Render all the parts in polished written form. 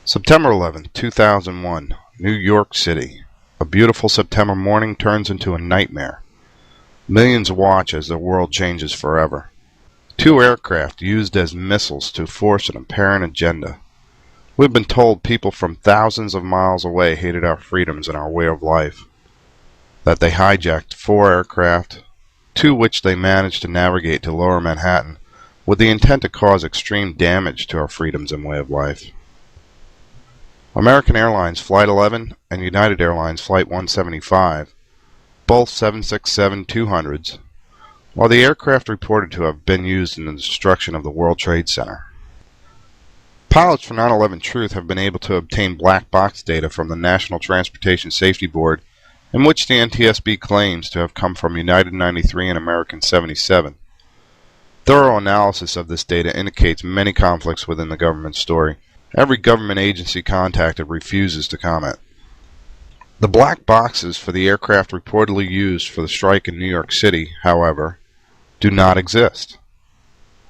September 11, 2001, New York City. A beautiful September morning turns into a nightmare. Millions watch as the world changes forever. Two aircraft used as missiles to force an apparent agenda. We've been told people from thousands of miles away hated our freedoms and our way of life. That they hijacked 4 aircraft, 2 which they managed to navigate to lower Manhattan, with the intent to cause extreme damage to our freedoms and way of life. American Airlines Flight 11 and United Airlines Flight 175, both 767-200s, while the aircraft reported to have been used in the destruction of the World Trade Center. Pilots for 911Truth have been able to obtain black box data from the National Transportation Safety Board, in which the NTSB claims to have come from United 93 and American 77. Thorough analysis of this data indicates many conflicts within the government story. Every government agency contacted refuses to comment. The black boxes for the aircraft reportedly used for the strike in New York City, however, do not exist.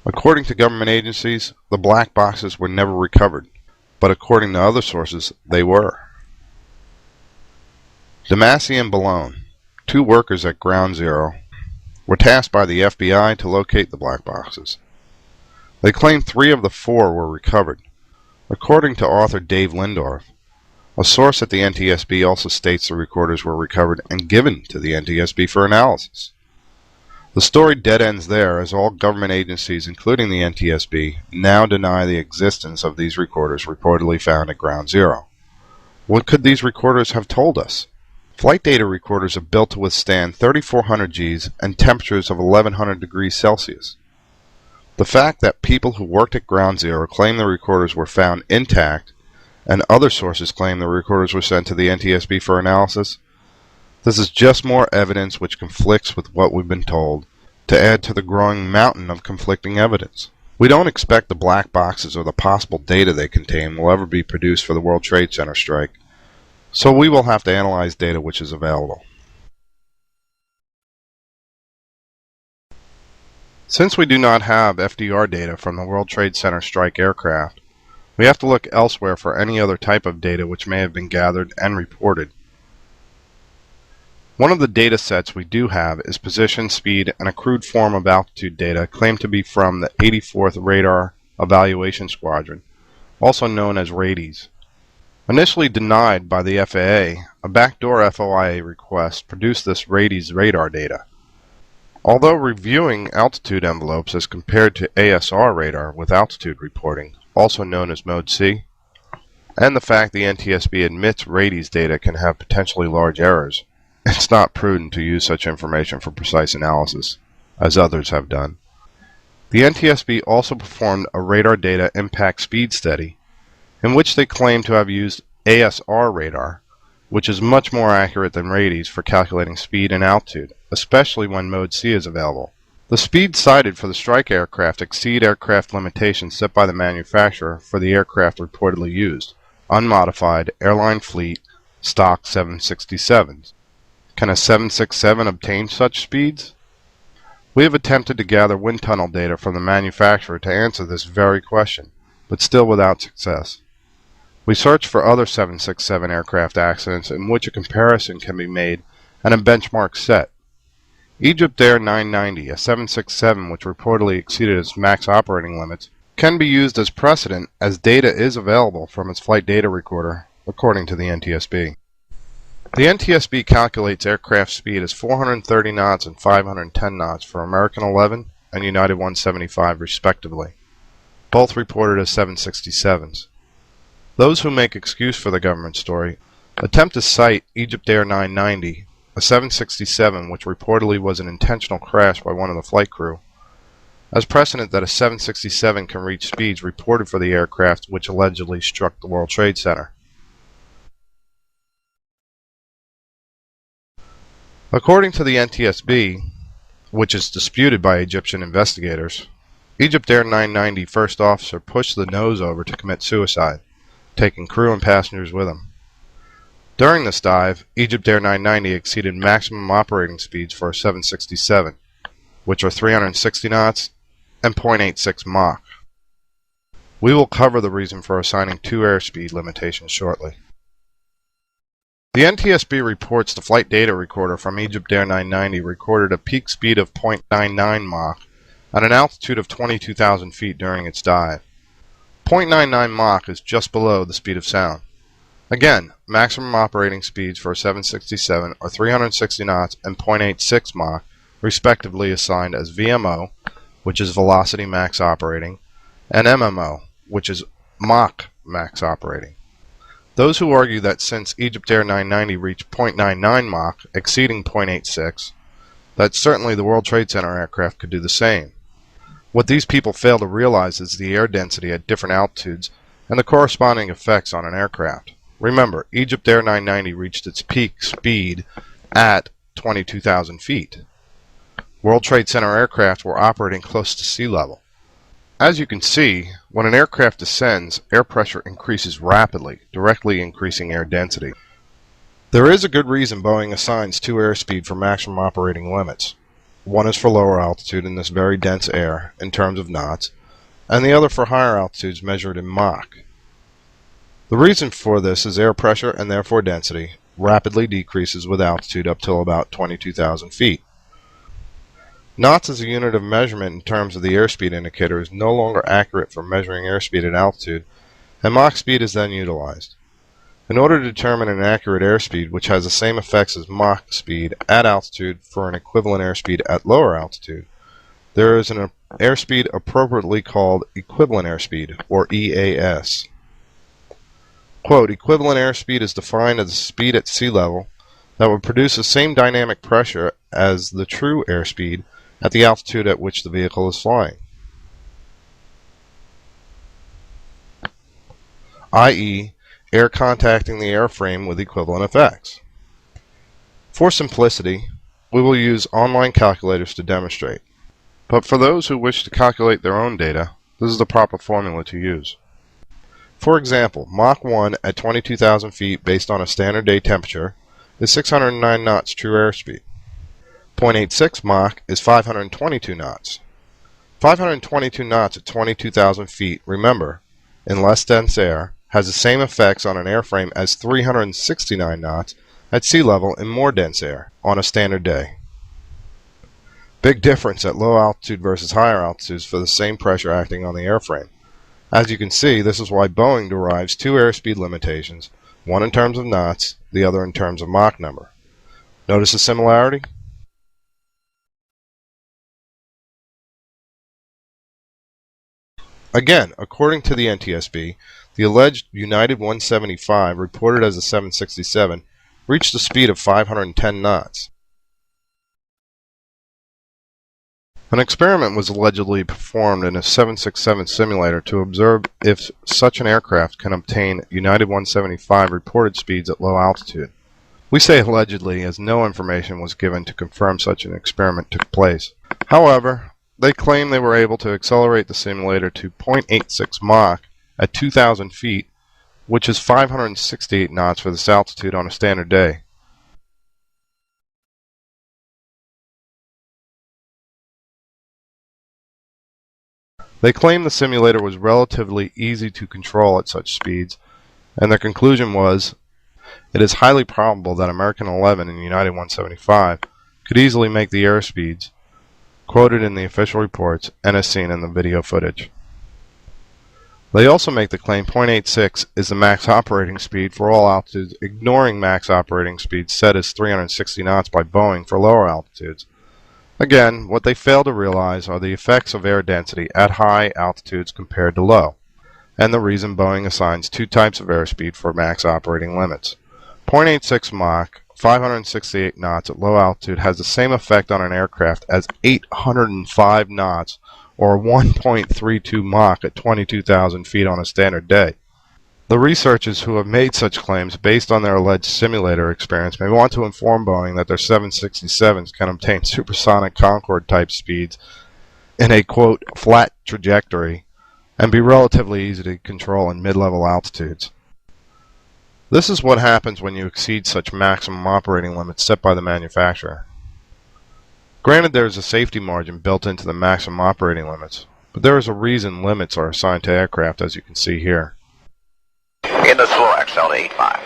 According to government agencies, the black boxes were never recovered, but according to other sources, they were. Damasi and Ballone, 2 workers at Ground Zero, were tasked by the FBI to locate the black boxes. They claim 3 of the 4 were recovered. According to author Dave Lindorf, a source at the NTSB also states the recorders were recovered and given to the NTSB for analysis. The story dead ends there, as all government agencies, including the NTSB, now deny the existence of these recorders reportedly found at Ground Zero. What could these recorders have told us? Flight data recorders are built to withstand 3,400 Gs and temperatures of 1,100 degrees Celsius. The fact that people who worked at Ground Zero claim the recorders were found intact, and other sources claim the recorders were sent to the NTSB for analysis, this is just more evidence which conflicts with what we've been told, to add to the growing mountain of conflicting evidence. We don't expect the black boxes or the possible data they contain will ever be produced for the World Trade Center strike, so we will have to analyze data which is available. Since we do not have FDR data from the World Trade Center strike aircraft, we have to look elsewhere for any other type of data which may have been gathered and reported. One of the data sets we do have is position, speed, and a crude form of altitude data claimed to be from the 84th Radar Evaluation Squadron, also known as RADIES. Initially denied by the FAA, a backdoor FOIA request produced this RADIES radar data. Although reviewing altitude envelopes as compared to ASR radar with altitude reporting, also known as Mode C, and the fact the NTSB admits RADIES data can have potentially large errors, it's not prudent to use such information for precise analysis, as others have done. The NTSB also performed a radar data impact speed study, in which they claim to have used ASR radar, which is much more accurate than RADIES for calculating speed and altitude, especially when Mode C is available. The speeds cited for the strike aircraft exceed aircraft limitations set by the manufacturer for the aircraft reportedly used, unmodified airline fleet stock 767s. Can a 767 obtain such speeds? We have attempted to gather wind tunnel data from the manufacturer to answer this very question, but still without success. We searched for other 767 aircraft accidents in which a comparison can be made and a benchmark set. Egypt Air 990, a 767 which reportedly exceeded its max operating limits, can be used as precedent as data is available from its flight data recorder, according to the NTSB. The NTSB calculates aircraft speed as 430 knots and 510 knots for American 11 and United 175 respectively, both reported as 767s. Those who make excuse for the government story attempt to cite Egypt Air 990, a 767 which reportedly was an intentional crash by one of the flight crew, as precedent that a 767 can reach speeds reported for the aircraft which allegedly struck the World Trade Center. According to the NTSB, which is disputed by Egyptian investigators, Egypt Air 990 first officer pushed the nose over to commit suicide, taking crew and passengers with him. During this dive, Egypt Air 990 exceeded maximum operating speeds for a 767, which are 360 knots and 0.86 Mach. We will cover the reason for assigning two airspeed limitations shortly. The NTSB reports the flight data recorder from Egyptair 990 recorded a peak speed of 0.99 Mach at an altitude of 22,000 feet during its dive. 0.99 Mach is just below the speed of sound. Again, maximum operating speeds for a 767 are 360 knots and 0.86 Mach, respectively assigned as VMO, which is velocity max operating, and MMO, which is Mach max operating. Those who argue that since Egyptair 990 reached 0.99 Mach, exceeding 0.86, that certainly the World Trade Center aircraft could do the same. What these people fail to realize is the air density at different altitudes and the corresponding effects on an aircraft. Remember, Egyptair 990 reached its peak speed at 22,000 feet. World Trade Center aircraft were operating close to sea level. As you can see, when an aircraft descends, air pressure increases rapidly, directly increasing air density. There is a good reason Boeing assigns two airspeed for maximum operating limits. One is for lower altitude in this very dense air, in terms of knots, and the other for higher altitudes measured in Mach. The reason for this is air pressure, and therefore density, rapidly decreases with altitude up till about 22,000 feet. Knots as a unit of measurement in terms of the airspeed indicator is no longer accurate for measuring airspeed at altitude, and Mach speed is then utilized. In order to determine an accurate airspeed which has the same effects as Mach speed at altitude for an equivalent airspeed at lower altitude, there is an airspeed appropriately called equivalent airspeed, or EAS. Quote, equivalent airspeed is defined as the speed at sea level that would produce the same dynamic pressure as the true airspeed at the altitude at which the vehicle is flying, i.e., air contacting the airframe with equivalent effects. For simplicity, we will use online calculators to demonstrate, but for those who wish to calculate their own data, this is the proper formula to use. For example, Mach 1 at 22,000 feet based on a standard day temperature is 609 knots true airspeed. 0.86 Mach is 522 knots. 522 knots at 22,000 feet, remember, in less dense air, has the same effects on an airframe as 369 knots at sea level in more dense air on a standard day. Big difference at low altitude versus higher altitudes for the same pressure acting on the airframe. As you can see, this is why Boeing derives two airspeed limitations, one in terms of knots, the other in terms of Mach number. Notice the similarity? Again, according to the NTSB, the alleged United 175, reported as a 767, reached a speed of 510 knots. An experiment was allegedly performed in a 767 simulator to observe if such an aircraft can obtain United 175 reported speeds at low altitude. We say allegedly as no information was given to confirm such an experiment took place. However, they claim they were able to accelerate the simulator to 0.86 Mach at 2,000 feet, which is 568 knots for this altitude on a standard day. They claim the simulator was relatively easy to control at such speeds, and their conclusion was, it is highly probable that American 11 and United 175 could easily make the airspeeds quoted in the official reports and as seen in the video footage. They also make the claim 0.86 is the max operating speed for all altitudes, ignoring max operating speed set as 360 knots by Boeing for lower altitudes. Again, what they fail to realize are the effects of air density at high altitudes compared to low, and the reason Boeing assigns two types of airspeed for max operating limits. 0.86 Mach, 568 knots at low altitude has the same effect on an aircraft as 805 knots or 1.32 Mach at 22,000 feet on a standard day. The researchers who have made such claims based on their alleged simulator experience may want to inform Boeing that their 767s can obtain supersonic Concorde type speeds in a quote flat trajectory and be relatively easy to control in mid-level altitudes. This is what happens when you exceed such maximum operating limits set by the manufacturer. Granted, there is a safety margin built into the maximum operating limits, but there is a reason limits are assigned to aircraft, as you can see here. In the slow XL to 85.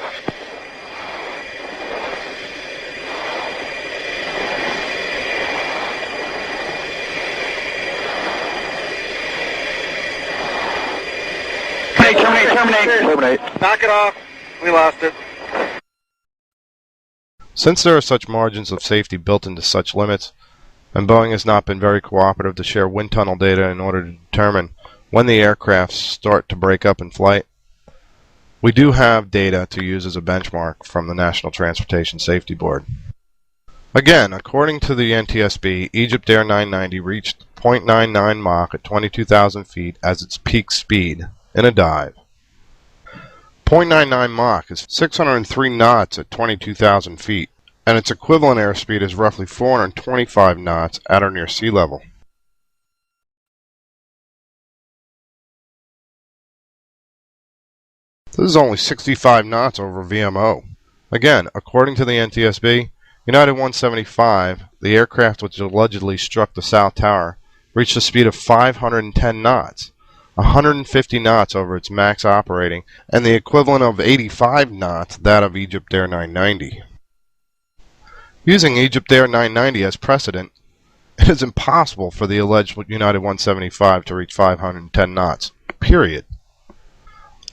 Terminate. Knock it off. We lost it. Since there are such margins of safety built into such limits, and Boeing has not been very cooperative to share wind tunnel data in order to determine when the aircraft start to break up in flight, we do have data to use as a benchmark from the National Transportation Safety Board. Again, according to the NTSB, Egypt Air 990 reached 0.99 Mach at 22,000 feet as its peak speed in a dive. 0.99 Mach is 603 knots at 22,000 feet, and its equivalent airspeed is roughly 425 knots at or near sea level. This is only 65 knots over VMO. Again, according to the NTSB, United 175, the aircraft which allegedly struck the South Tower, reached a speed of 510 knots, 150 knots over its max operating, and the equivalent of 85 knots, that of Egypt Air 990. Using Egypt Air 990 as precedent, it is impossible for the alleged United 175 to reach 510 knots, period.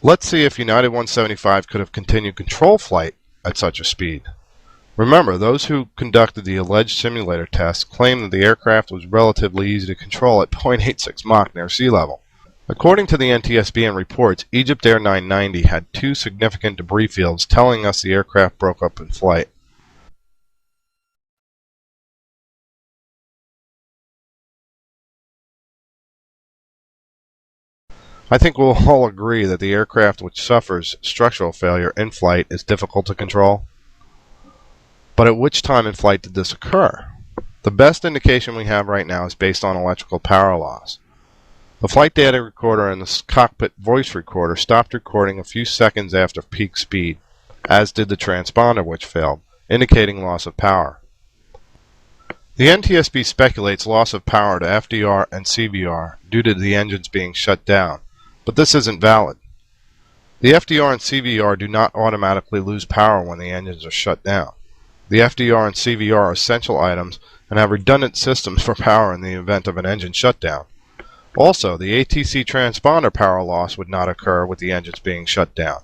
Let's see if United 175 could have continued control flight at such a speed. Remember, those who conducted the alleged simulator tests claimed that the aircraft was relatively easy to control at 0.86 Mach near sea level. According to the NTSB and reports, Egypt Air 990 had 2 significant debris fields telling us the aircraft broke up in flight. I think we'll all agree that the aircraft which suffers structural failure in flight is difficult to control. But at which time in flight did this occur? The best indication we have right now is based on electrical power loss. The flight data recorder and the cockpit voice recorder stopped recording a few seconds after peak speed, as did the transponder, which failed, indicating loss of power. The NTSB speculates loss of power to FDR and CVR due to the engines being shut down, but this isn't valid. The FDR and CVR do not automatically lose power when the engines are shut down. The FDR and CVR are essential items and have redundant systems for power in the event of an engine shutdown. Also, the ATC transponder power loss would not occur with the engines being shut down.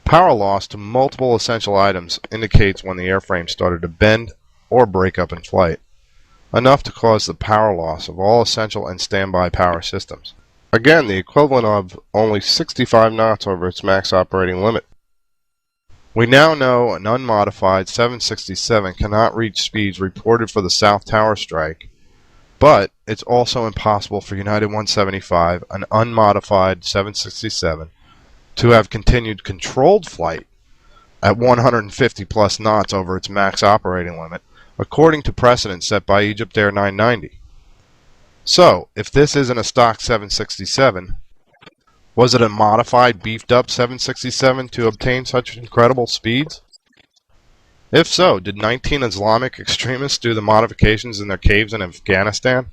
Power loss to multiple essential items indicates when the airframe started to bend or break up in flight, enough to cause the power loss of all essential and standby power systems. Again, the equivalent of only 65 knots over its max operating limit. We now know an unmodified 767 cannot reach speeds reported for the South Tower strike, but it's also impossible for United 175, an unmodified 767, to have continued controlled flight at 150 plus knots over its max operating limit, according to precedent set by Egypt Air 990. So, if this isn't a stock 767, was it a modified, beefed-up 767 to obtain such incredible speeds? If so, did 19 Islamic extremists do the modifications in their caves in Afghanistan?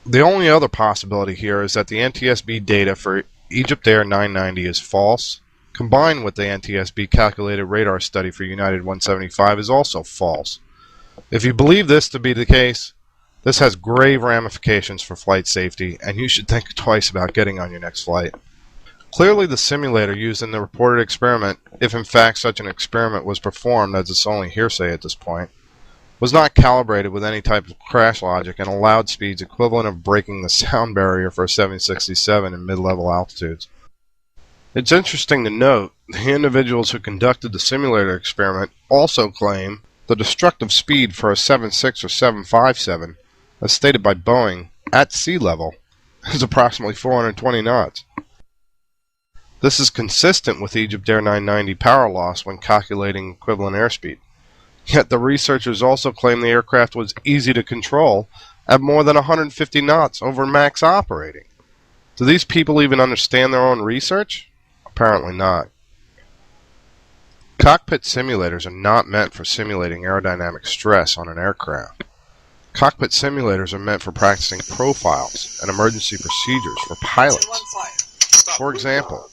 The only other possibility here is that the NTSB data for Egypt Air 990 is false, combined with the NTSB calculated radar study for United 175 is also false. If you believe this to be the case, this has grave ramifications for flight safety, and you should think twice about getting on your next flight. Clearly, the simulator used in the reported experiment, if in fact such an experiment was performed, as it's only hearsay at this point, was not calibrated with any type of crash logic and allowed speeds equivalent of breaking the sound barrier for a 767 in mid-level altitudes. It's interesting to note, the individuals who conducted the simulator experiment also claim the destructive speed for a 76 or 757, as stated by Boeing, at sea level, is approximately 420 knots. This is consistent with Egypt Air 990 power loss when calculating equivalent airspeed. Yet the researchers also claim the aircraft was easy to control at more than 150 knots over max operating. Do these people even understand their own research? Apparently not. Cockpit simulators are not meant for simulating aerodynamic stress on an aircraft. Cockpit simulators are meant for practicing profiles and emergency procedures for pilots. For example,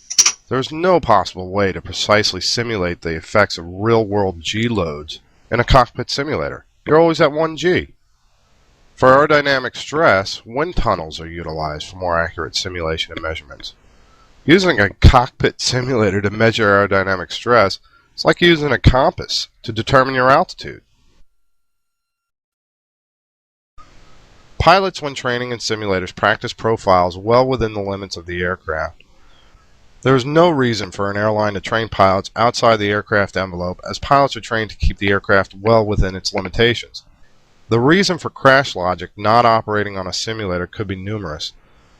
there is no possible way to precisely simulate the effects of real-world G-loads in a cockpit simulator. You're always at 1G. For aerodynamic stress, wind tunnels are utilized for more accurate simulation and measurements. Using a cockpit simulator to measure aerodynamic stress is like using a compass to determine your altitude. Pilots, when training in simulators, practice profiles well within the limits of the aircraft. There is no reason for an airline to train pilots outside the aircraft envelope, as pilots are trained to keep the aircraft well within its limitations. The reason for crash logic not operating on a simulator could be numerous,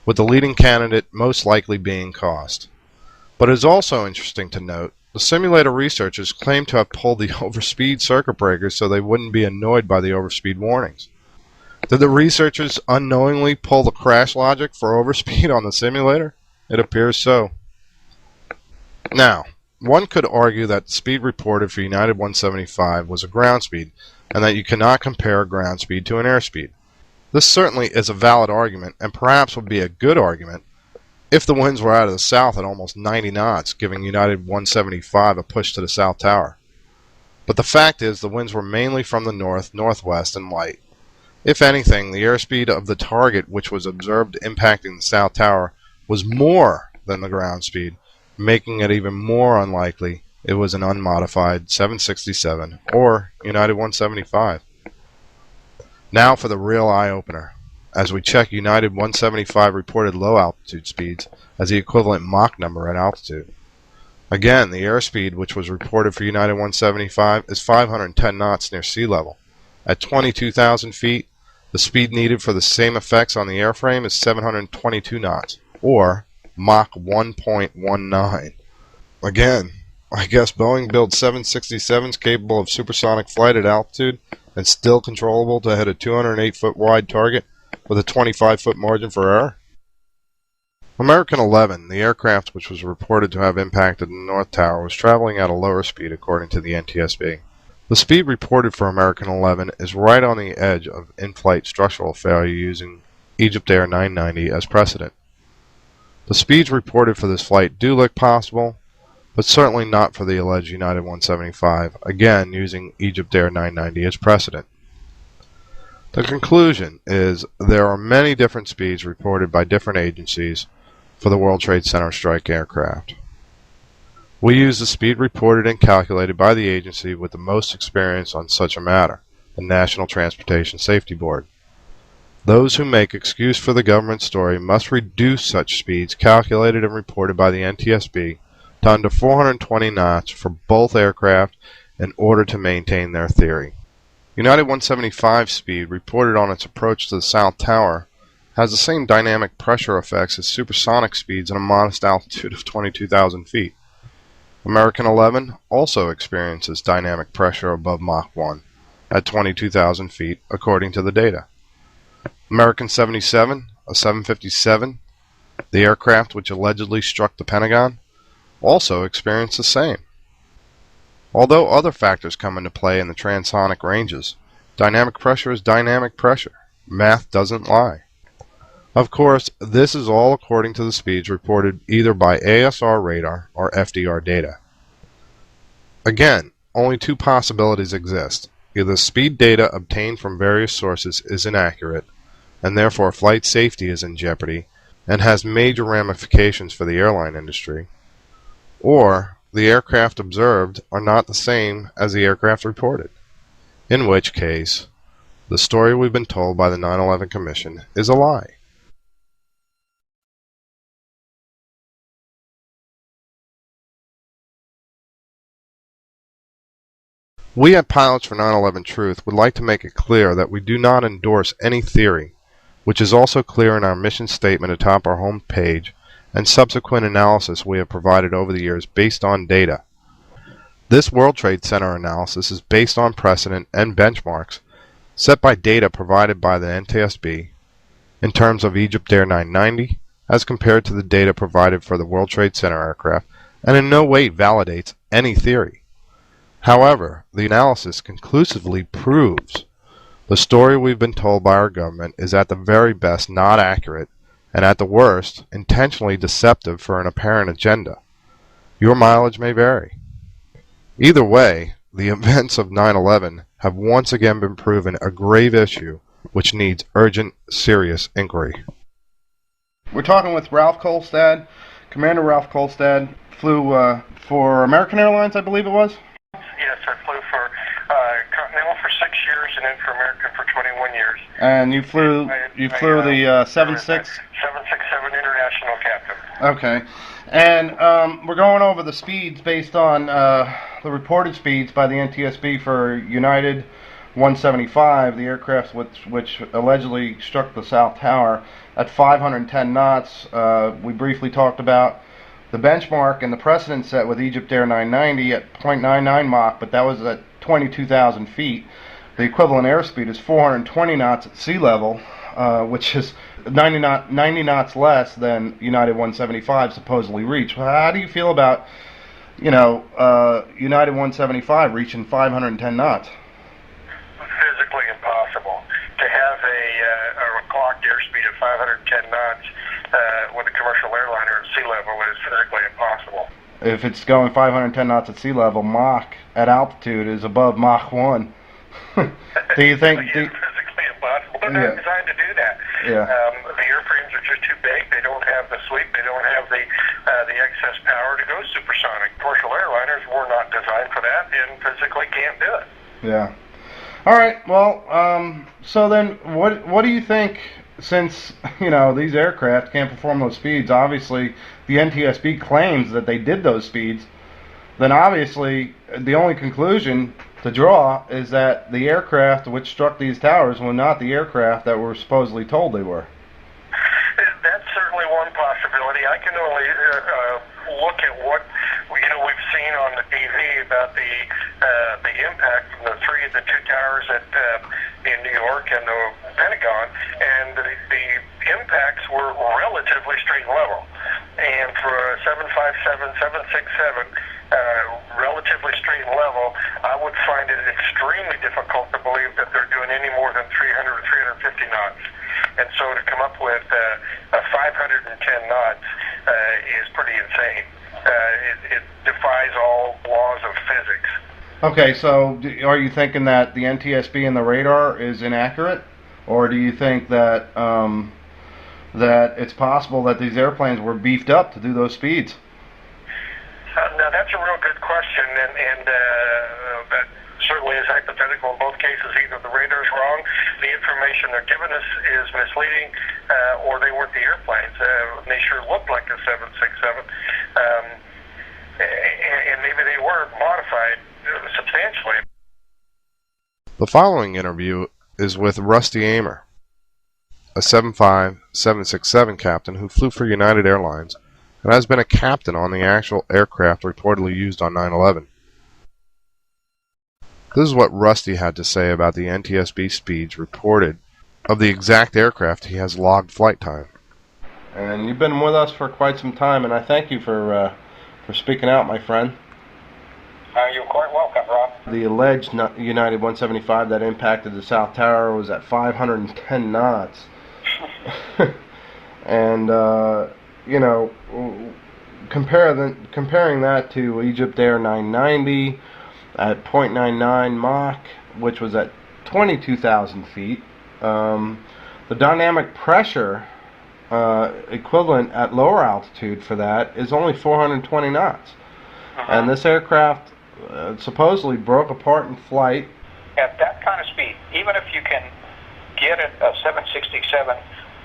with the leading candidate most likely being cost. But it is also interesting to note, the simulator researchers claim to have pulled the overspeed circuit breakers so they wouldn't be annoyed by the overspeed warnings. Did the researchers unknowingly pull the crash logic for overspeed on the simulator? It appears so. Now, one could argue that the speed reported for United 175 was a ground speed, and that you cannot compare a ground speed to an airspeed. This certainly is a valid argument, and perhaps would be a good argument if the winds were out of the south at almost 90 knots, giving United 175 a push to the south tower. But the fact is, the winds were mainly from the north, northwest, and light. If anything, the airspeed of the target which was observed impacting the south tower was more than the ground speed, making it even more unlikely it was an unmodified 767 or United 175. Now for the real eye-opener, as we check United 175 reported low altitude speeds as the equivalent Mach number at altitude. Again, the airspeed which was reported for United 175 is 510 knots near sea level. At 22,000 feet, the speed needed for the same effects on the airframe is 722 knots, or Mach 1.19. Again, I guess Boeing builds 767s capable of supersonic flight at altitude and still controllable to hit a 208-foot wide target with a 25-foot margin for error. American 11, the aircraft which was reported to have impacted the North Tower, was traveling at a lower speed according to the NTSB. The speed reported for American 11 is right on the edge of in-flight structural failure using EgyptAir 990 as precedent. The speeds reported for this flight do look possible, but certainly not for the alleged United 175, again using EgyptAir 990 as precedent. The conclusion is there are many different speeds reported by different agencies for the World Trade Center strike aircraft. We use the speed reported and calculated by the agency with the most experience on such a matter, the National Transportation Safety Board. Those who make excuse for the government story must reduce such speeds calculated and reported by the NTSB to under 420 knots for both aircraft in order to maintain their theory. United 175 speed reported on its approach to the South Tower has the same dynamic pressure effects as supersonic speeds at a modest altitude of 22,000 feet. American 11 also experiences dynamic pressure above Mach 1 at 22,000 feet according to the data. American 77, a 757, the aircraft which allegedly struck the Pentagon, also experienced the same. Although other factors come into play in the transonic ranges, dynamic pressure is dynamic pressure. Math doesn't lie. Of course, this is all according to the speeds reported either by ASR radar or FDR data. Again, only two possibilities exist. Either speed data obtained from various sources is inaccurate, and therefore flight safety is in jeopardy and has major ramifications for the airline industry, or the aircraft observed are not the same as the aircraft reported, in which case the story we've been told by the 9/11 Commission is a lie. We at Pilots for 9/11 Truth would like to make it clear that we do not endorse any theory, which is also clear in our mission statement atop our home page and subsequent analysis we have provided over the years based on data. This World Trade Center analysis is based on precedent and benchmarks set by data provided by the NTSB in terms of EgyptAir 990 as compared to the data provided for the World Trade Center aircraft, and in no way validates any theory. However, the analysis conclusively proves The story we've been told by our government is at the very best not accurate, and at the worst, intentionally deceptive for an apparent agenda. Your mileage may vary. Either way, the events of 9/11 have once again been proven a grave issue which needs urgent, serious inquiry. We're talking with Ralph Kolstad. Commander Ralph Kolstad flew for American Airlines, I believe it was? Yes, I flew for Continental for 6 years and then for American for 21 years. And you flew the 76? 767 International Captain. Okay. And we're going over the speeds based on the reported speeds by the NTSB for United 175, the aircraft which allegedly struck the South Tower at 510 knots. We briefly talked about the benchmark and the precedent set with Egypt Air 990 at 0.99 Mach, but that was at 22,000 feet. The equivalent airspeed is 420 knots at sea level, which is 90 knots less than United 175 supposedly reached. How do you feel about, United 175 reaching 510 knots? Physically impossible. To have a clocked airspeed of 510 knots with a commercial airliner at sea level is physically impossible. If it's going 510 knots at sea level, Mach at altitude is above Mach 1. Do you think... It's physically impossible. They're not designed to do that. Yeah. The airframes are just too big. They don't have the sweep. They don't have the excess power to go supersonic. Commercial airliners were not designed for that and physically can't do it. Yeah. All right. Well, so then what do you think, since, these aircraft can't perform those speeds, obviously the NTSB claims that they did those speeds, then obviously the only conclusion to draw is that the aircraft which struck these towers were not the aircraft that were supposedly told they were. That's certainly one possibility. I can only look at what we've seen on the TV about the impact from the two towers in New York and the Pentagon, and the impacts were relatively straight and level. And for a 757, 767, relatively straight and level, I would find it extremely difficult to believe that they're doing any more than 300 or 350 knots. And so to come up with 510 knots is pretty insane. It defies all laws of physics. Okay, so are you thinking that the NTSB and the radar is inaccurate? Or do you think that that it's possible that these airplanes were beefed up to do those speeds? Now that's a real good question, and that certainly is hypothetical in both cases. Either the radar's wrong, the information they're giving us is misleading, or they weren't the airplanes. They sure looked like a 767, and maybe they were modified substantially. The following interview is with Rusty Amer, a 75767 captain who flew for United Airlines and has been a captain on the actual aircraft reportedly used on 9/11. This is what Rusty had to say about the NTSB speeds reported of the exact aircraft he has logged flight time. And you've been with us for quite some time, and I thank you for speaking out, my friend. You're quite welcome, Rob. The alleged United 175 that impacted the South Tower was at 510 knots. And, comparing that to Egypt Air 990 at 0.99 Mach, which was at 22,000 feet, the dynamic pressure equivalent at lower altitude for that is only 420 knots. And this aircraft supposedly broke apart in flight. At that kind of speed, even if you can get a 767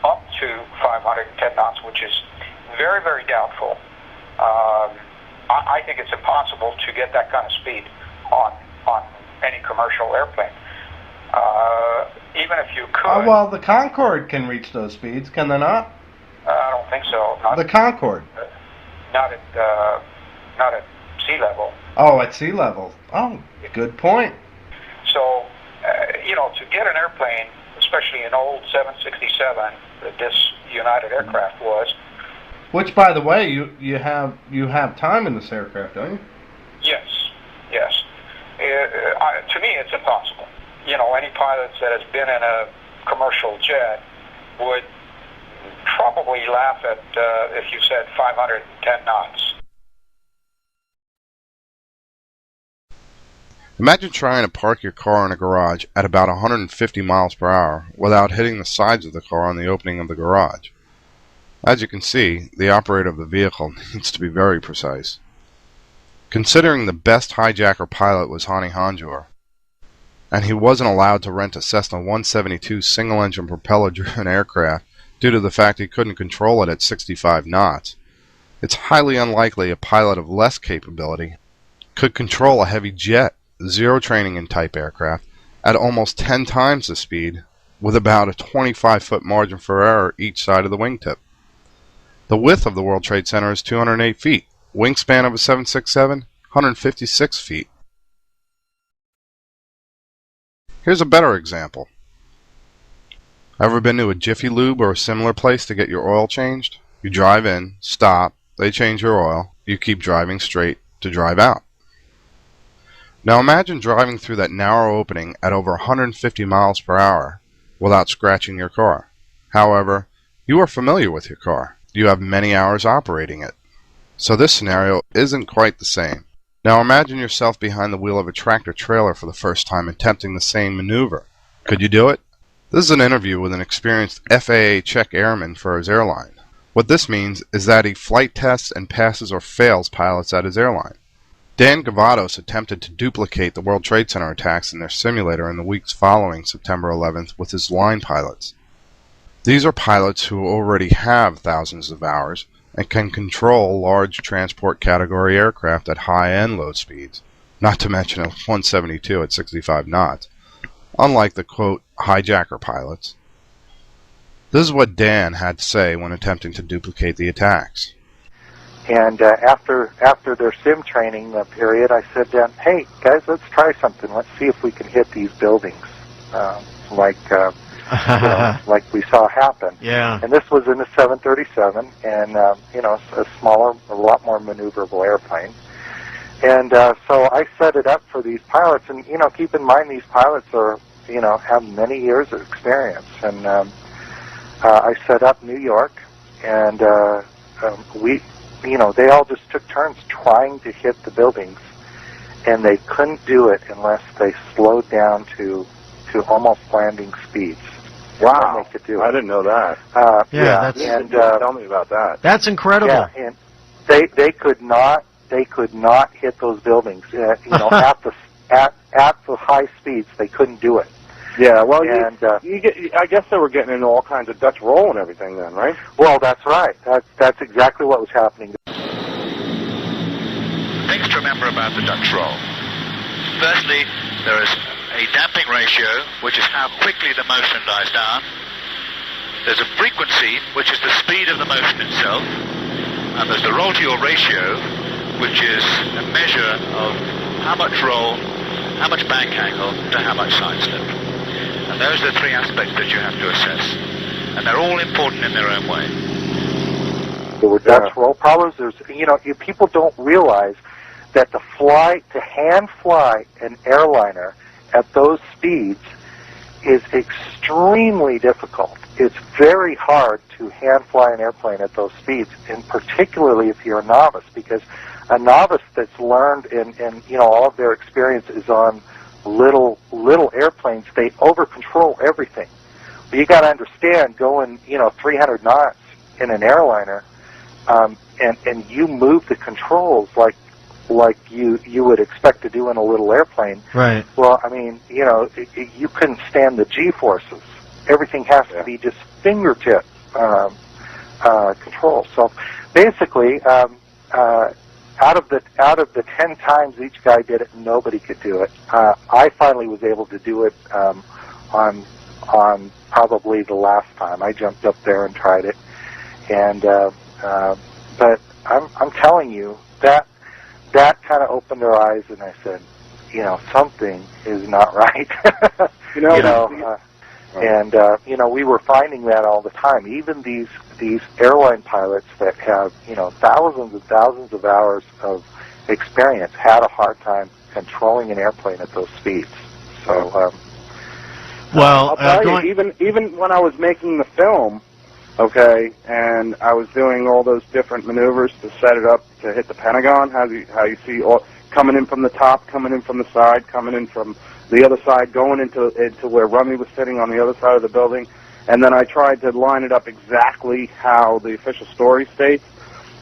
up to 510 knots, which is very, very doubtful, I think it's impossible to get that kind of speed on any commercial airplane. Even if you could. Well, the Concorde can reach those speeds, can they not? I don't think so. Not the Concorde. Not at sea level. Oh, at sea level. Oh, good point. So, to get an airplane, especially an old 767 that this United aircraft was. Which, by the way, you have time in this aircraft, don't you? Yes. To me, it's impossible. any pilot that has been in a commercial jet would probably laugh at if you said 510 knots. Imagine trying to park your car in a garage at about 150 miles per hour without hitting the sides of the car on the opening of the garage. As you can see, the operator of the vehicle needs to be very precise. Considering the best hijacker pilot was Hani Hanjour, and he wasn't allowed to rent a Cessna 172 single-engine propeller-driven aircraft due to the fact he couldn't control it at 65 knots, it's highly unlikely a pilot of less capability could control a heavy jet, zero training in type aircraft, at almost 10 times the speed, with about a 25-foot margin for error each side of the wingtip. The width of the World Trade Center is 208 feet. Wingspan of a 767, 156 feet. Here's a better example. Ever been to a Jiffy Lube or a similar place to get your oil changed? You drive in, stop, they change your oil, you keep driving straight to drive out. Now imagine driving through that narrow opening at over 150 miles per hour without scratching your car. However, you are familiar with your car. You have many hours operating it. So this scenario isn't quite the same. Now imagine yourself behind the wheel of a tractor trailer for the first time attempting the same maneuver. Could you do it? This is an interview with an experienced FAA check airman for his airline. What this means is that he flight tests and passes or fails pilots at his airline. Dan Gavados attempted to duplicate the World Trade Center attacks in their simulator in the weeks following September 11th with his line pilots. These are pilots who already have thousands of hours and can control large transport category aircraft at high and low speeds, not to mention a 172 at 65 knots, unlike the, quote, hijacker pilots. This is what Dan had to say when attempting to duplicate the attacks. And after their sim training period, I said, hey, guys, let's try something. Let's see if we can hit these buildings like we saw happen. Yeah. And this was in a 737, and a smaller, a lot more maneuverable airplane. And so I set it up for these pilots, and keep in mind these pilots are have many years of experience. And I set up New York, and they all just took turns trying to hit the buildings, and they couldn't do it unless they slowed down to almost landing speeds. Wow, they could do it. I didn't know that. Tell me about that. That's incredible. Yeah, and they could not hit those buildings. At the high speeds, they couldn't do it. Yeah, well, and I guess they were getting into all kinds of Dutch roll and everything then, right? Well, that's right. That's exactly what was happening. Things to remember about the Dutch roll. Firstly, there is a damping ratio, which is how quickly the motion dies down. There's a frequency, which is the speed of the motion itself. And there's the roll-to-yaw ratio, which is a measure of how much roll, how much bank angle to how much side slip. And those are the three aspects that you have to assess. And they're all important in their own way. There were Dutch roll problems. People don't realize that to hand fly an airliner at those speeds is extremely difficult. It's very hard to hand fly an airplane at those speeds, and particularly if you're a novice, because a novice that's learned and all of their experience is on little airplanes, they over control everything. But you got to understand, going 300 knots in an airliner, and you move the controls like you would expect to do in a little airplane. Right. Well, I mean, you couldn't stand the G-forces. Everything has to be just fingertip control. So basically, out of the 10 times each guy did it, nobody could do it. I finally was able to do it on probably the last time. I jumped up there and tried it, and but I'm telling you that kind of opened their eyes, and I said, something is not right. We were finding that all the time. Even these airline pilots that have thousands and thousands of hours of experience had a hard time controlling an airplane at those speeds. So Well, I'll tell you, even when I was making the film, okay, and I was doing all those different maneuvers to set it up to hit the Pentagon, how you see all coming in from the top, coming in from the side, coming in from the other side, going into where Rummy was sitting on the other side of the building, and then I tried to line it up exactly how the official story states.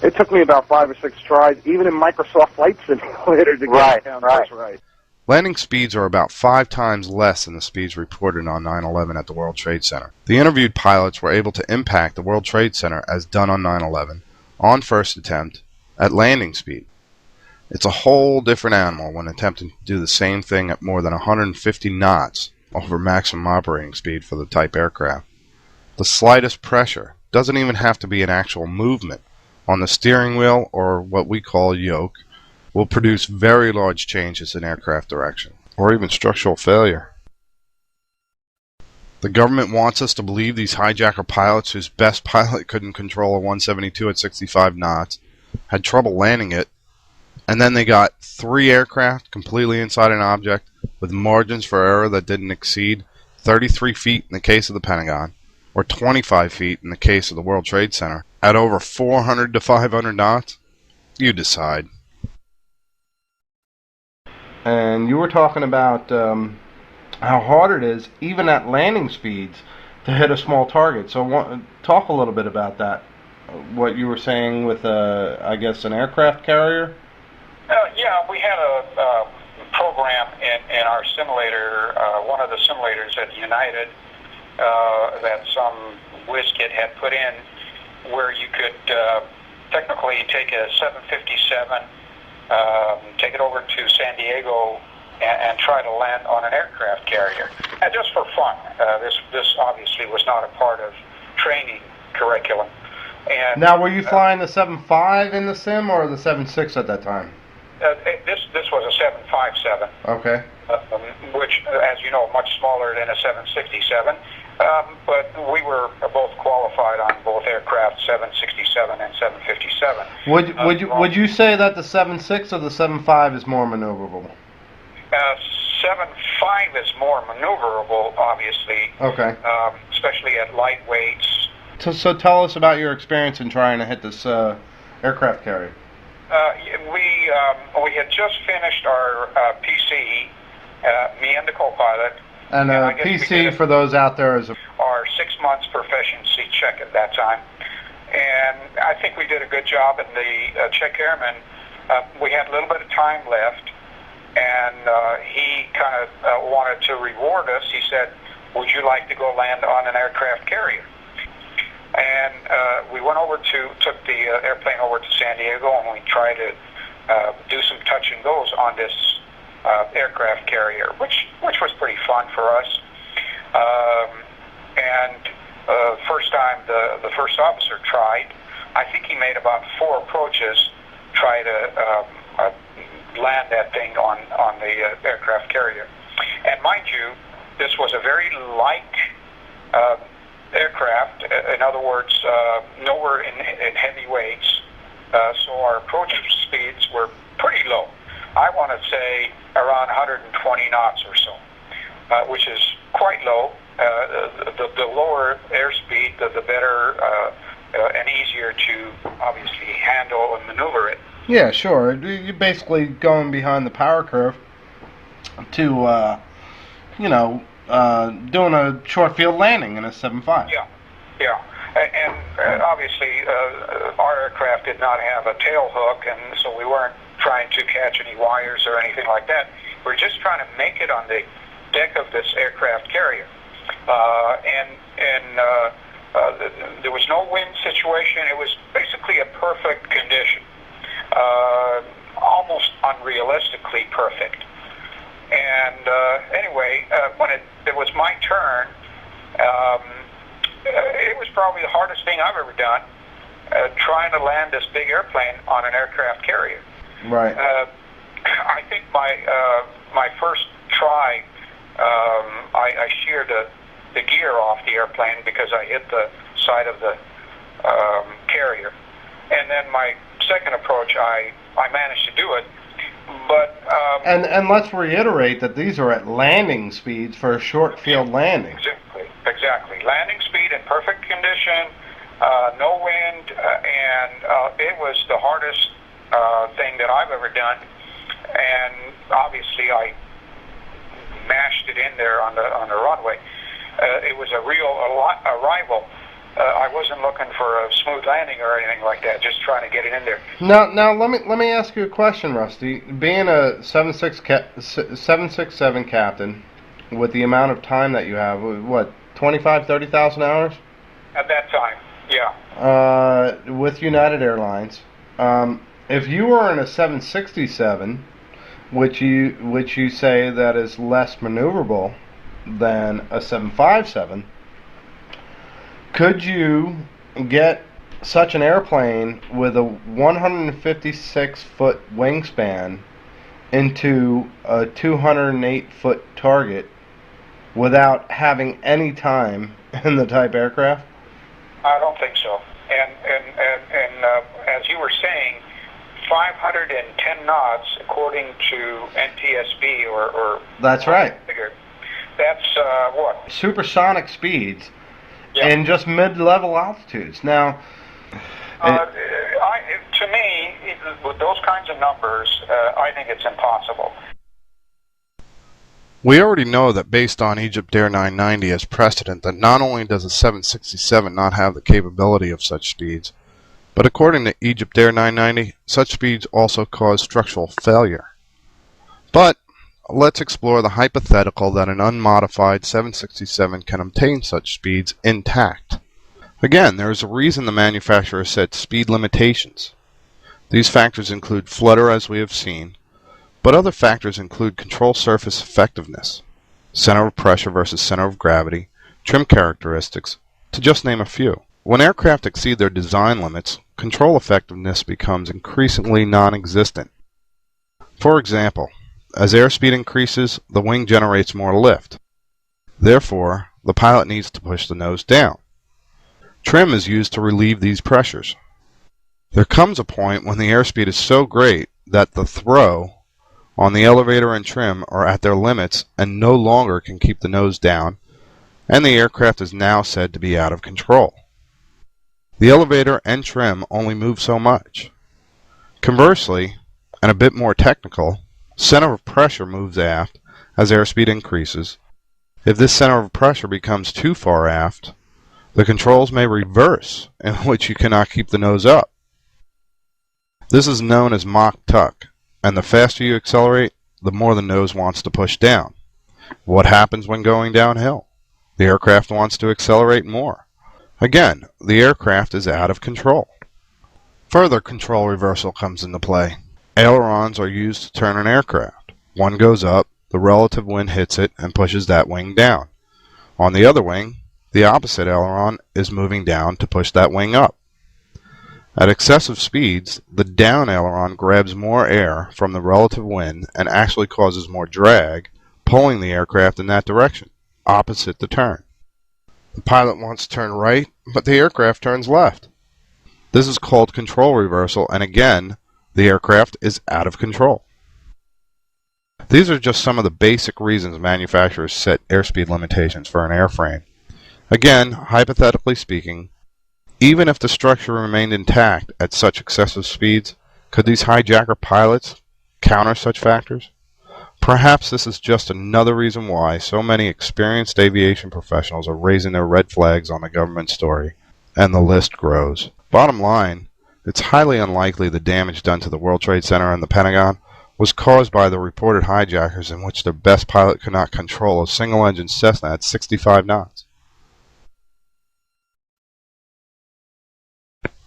It took me about 5 or 6 tries, even in Microsoft Flight Simulator, to get it down just right. Landing speeds are about 5 times less than the speeds reported on 9/11 at the World Trade Center. The interviewed pilots were able to impact the World Trade Center as done on 9/11 on first attempt at landing speed. It's a whole different animal when attempting to do the same thing at more than 150 knots over maximum operating speed for the type aircraft. The slightest pressure doesn't even have to be an actual movement on the steering wheel or what we call yoke will produce very large changes in aircraft direction, or even structural failure. The government wants us to believe these hijacker pilots whose best pilot couldn't control a 172 at 65 knots, had trouble landing it, and then they got 3 aircraft completely inside an object with margins for error that didn't exceed 33 feet in the case of the Pentagon, or 25 feet in the case of the World Trade Center, at over 400 to 500 knots? You decide. And you were talking about how hard it is, even at landing speeds, to hit a small target. So talk a little bit about that. What you were saying with, I guess, an aircraft carrier? Yeah, we had a program in our simulator, one of the simulators at United, that some WizKit had put in, where you could technically take a 757, take it over to San Diego and try to land on an aircraft carrier, and just for fun. This obviously was not a part of training curriculum. And now, were you flying the 7.5 in the sim or the 7.6 at that time? This was a 757. Okay. Which, as you know, much smaller than a 767. But we were both qualified on both aircraft, 767 and 757. Would you say that the 7.6 or the 7.5 is more maneuverable? 7.5 is more maneuverable, obviously. Okay. Especially at light weights. So tell us about your experience in trying to hit this aircraft carrier. We had just finished our PC, me and the co-pilot. And PC, for those out there, is our 6 months proficiency check at that time. And I think we did a good job in the check airman. We had a little bit of time left, and he kind of wanted to reward us. He said, "Would you like to go land on an aircraft carrier?" And we went over took the airplane over to San Diego, and we tried to do some touch and goes on this aircraft carrier, which was pretty fun for us. And first time the first officer tried, I think he made about 4 approaches, try to land that thing on the aircraft carrier. And mind you, this was a very light aircraft. In other words, nowhere in heavy weights. So our approach speeds were pretty low. I want to say around 120 knots or so, which is quite low. The lower airspeed, the better and easier to obviously handle and maneuver it. Yeah, sure. You're basically going behind the power curve to, doing a short field landing in a 7.5. Yeah. And obviously, our aircraft did not have a tail hook, and so we weren't trying to catch any wires or anything like that. We were just trying to make it on the deck of this aircraft carrier. There was no wind situation. It was basically a perfect condition, almost unrealistically perfect. And anyway, when it was my turn, it was probably the hardest thing I've ever done, trying to land this big airplane on an aircraft carrier. Right. I think my first try, I sheared the gear off the airplane because I hit the side of the carrier. And then my second approach, I managed to do it, But and let's reiterate that these are at landing speeds for a short field landing. Exactly. Landing speed in perfect condition, no wind, and it was the hardest thing that I've ever done. And obviously, I mashed it in there on the runway. It was a real arrival. I wasn't looking for a smooth landing or anything like that. Just trying to get it in there. Now let me ask you a question, Rusty. Being a 767 captain, with the amount of time that you have, what, 30,000 hours? At that time, yeah. With United Airlines, if you were in a 767, which you say that is less maneuverable than a 757, could you get such an airplane with a 156-foot wingspan into a 208-foot target without having any time in the type aircraft? I don't think so. And as you were saying, 510 knots according to NTSB or that's right. Figure. That's what? Supersonic speeds. Yeah. And just mid-level altitudes. Now, to me, with those kinds of numbers, I think it's impossible. We already know that based on Egyptair 990 as precedent that not only does a 767 not have the capability of such speeds, but according to Egyptair 990, such speeds also cause structural failure. But let's explore the hypothetical that an unmodified 767 can obtain such speeds intact. Again, there is a reason the manufacturer set speed limitations. These factors include flutter, as we have seen, but other factors include control surface effectiveness, center of pressure versus center of gravity, trim characteristics, to just name a few. When aircraft exceed their design limits, control effectiveness becomes increasingly non-existent. For example, as airspeed increases, the wing generates more lift. Therefore, the pilot needs to push the nose down. Trim is used to relieve these pressures. There comes a point when the airspeed is so great that the throw on the elevator and trim are at their limits and no longer can keep the nose down, and the aircraft is now said to be out of control. The elevator and trim only move so much. Conversely, and a bit more technical, center of pressure moves aft as airspeed increases. If this center of pressure becomes too far aft, the controls may reverse, in which you cannot keep the nose up. This is known as mock tuck, and the faster you accelerate, the more the nose wants to push down. What happens when going downhill? The aircraft wants to accelerate more. Again, the aircraft is out of control. Further control reversal comes into play. Ailerons are used to turn an aircraft. One goes up, the relative wind hits it and pushes that wing down. On the other wing, the opposite aileron is moving down to push that wing up. At excessive speeds, the down aileron grabs more air from the relative wind and actually causes more drag, pulling the aircraft in that direction, opposite the turn. The pilot wants to turn right, but the aircraft turns left. This is called control reversal, and again, the aircraft is out of control. These are just some of the basic reasons manufacturers set airspeed limitations for an airframe. Again, hypothetically speaking, even if the structure remained intact at such excessive speeds, could these hijacker pilots counter such factors? Perhaps this is just another reason why so many experienced aviation professionals are raising their red flags on the government story, and the list grows. Bottom line, it's highly unlikely the damage done to the World Trade Center and the Pentagon was caused by the reported hijackers in which their best pilot could not control a single-engine Cessna at 65 knots.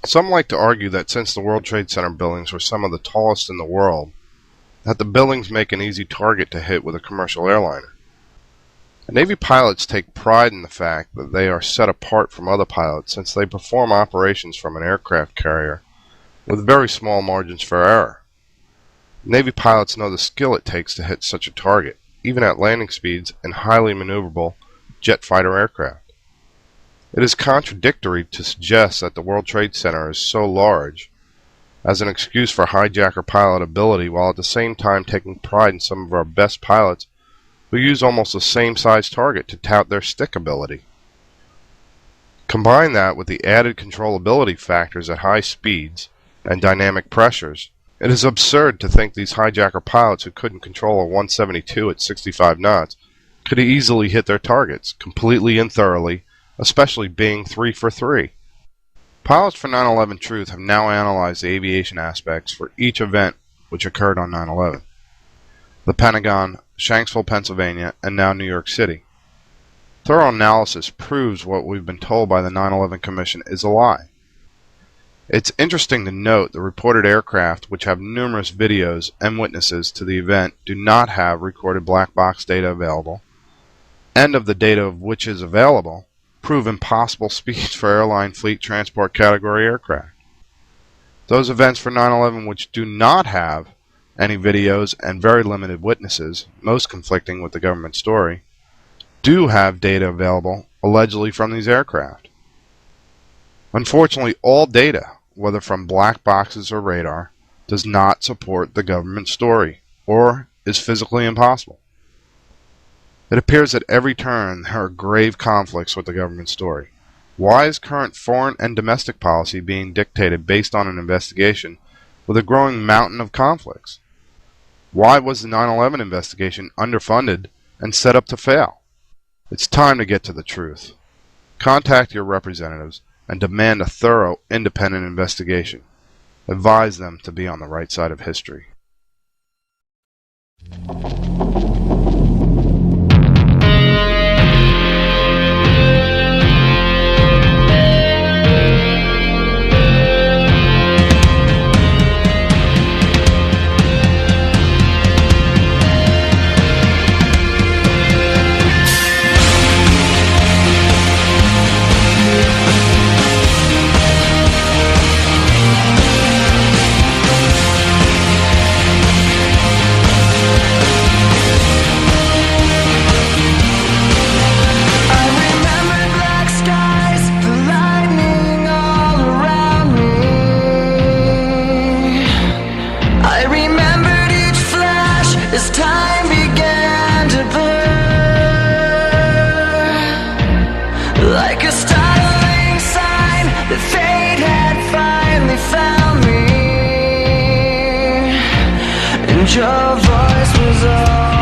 Some like to argue that since the World Trade Center buildings were some of the tallest in the world, that the buildings make an easy target to hit with a commercial airliner. Navy pilots take pride in the fact that they are set apart from other pilots since they perform operations from an aircraft carrier with very small margins for error. Navy pilots know the skill it takes to hit such a target, even at landing speeds in highly maneuverable jet fighter aircraft. It is contradictory to suggest that the World Trade Center is so large as an excuse for hijacker pilot ability, while at the same time taking pride in some of our best pilots who use almost the same size target to tout their stick ability. Combine that with the added controllability factors at high speeds and dynamic pressures, it is absurd to think these hijacker pilots who couldn't control a 172 at 65 knots could easily hit their targets, completely and thoroughly, especially being 3 for 3. Pilots for 9/11 Truth have now analyzed the aviation aspects for each event which occurred on 9/11. The Pentagon, Shanksville, Pennsylvania, and now New York City. Thorough analysis proves what we've been told by the 9/11 Commission is a lie. It's interesting to note the reported aircraft, which have numerous videos and witnesses to the event, do not have recorded black box data available, and of the data of which is available, prove impossible speeds for airline fleet transport category aircraft. Those events for 9/11 which do not have any videos and very limited witnesses, most conflicting with the government story, do have data available allegedly from these aircraft. Unfortunately, all data, whether from black boxes or radar, does not support the government story, or is physically impossible. It appears at every turn there are grave conflicts with the government story. Why is current foreign and domestic policy being dictated based on an investigation with a growing mountain of conflicts? Why was the 9/11 investigation underfunded and set up to fail? It's time to get to the truth. Contact your representatives and demand a thorough, independent investigation. Advise them to be on the right side of history. As time began to blur, like a startling sign that fate had finally found me, and your voice was all